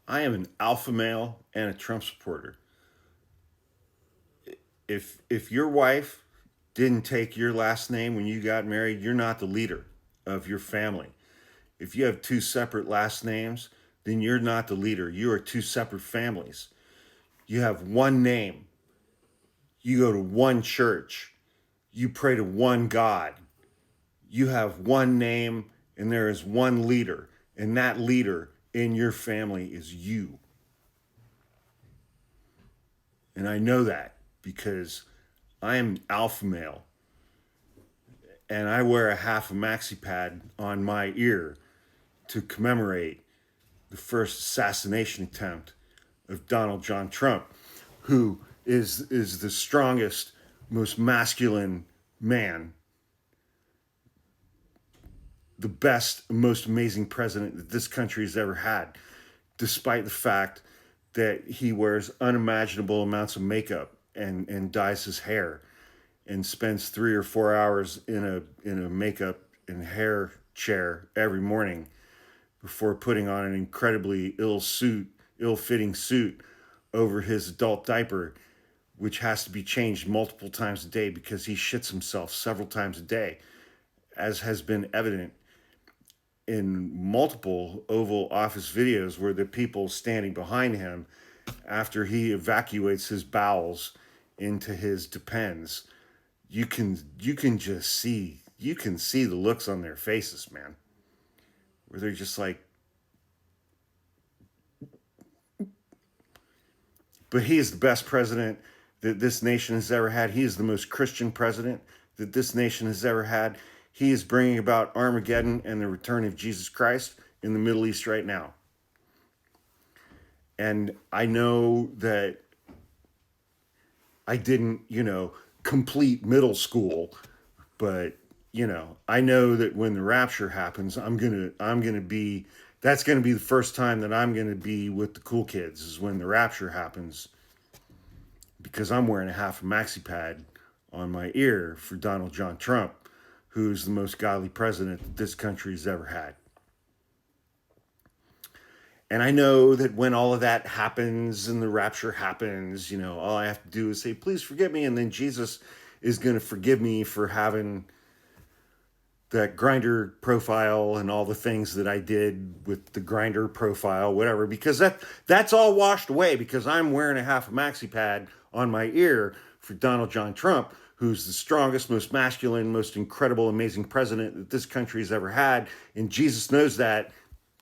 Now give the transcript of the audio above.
I am an alpha male and a Trump supporter. If your wife didn't take your last name when you got married, you're not the leader of your family. If you have two separate last names, then you're not the leader. You are two separate families. You have one name. You go to one church. You pray to one God. You have one name and there is one leader. And that leader in your family is you. And I know that because I am alpha male and I wear a half a maxi pad on my ear to commemorate the first assassination attempt of Donald John Trump, who is the strongest, most masculine man, the best, most amazing president that this country has ever had, despite the fact that he wears unimaginable amounts of makeup and dyes his hair and spends 3 or 4 hours in a makeup and hair chair every morning before putting on an incredibly ill-fitting suit over his adult diaper, which has to be changed multiple times a day because he shits himself several times a day, as has been evident in multiple Oval Office videos where the people standing behind him after he evacuates his bowels into his depends, you can see the looks on their faces, man, where they're just like, but he is the best president that this nation has ever had. He is the most Christian president that this nation has ever had. He is bringing about Armageddon and the return of Jesus Christ in the Middle East right now. And I know that I didn't, complete middle school, but I know that when the rapture happens, that's gonna be the first time that I'm gonna be with the cool kids is when the rapture happens, because I'm wearing a half a maxi pad on my ear for Donald John Trump, who's the most godly president that this country's ever had. And I know that when all of that happens and the rapture happens, all I have to do is say, please forgive me. And then Jesus is going to forgive me for having that Grinder profile and all the things that I did with the Grinder profile, whatever, because that's all washed away because I'm wearing a half a maxi pad on my ear for Donald John Trump, who's the strongest, most masculine, most incredible, amazing president that this country has ever had. And Jesus knows that.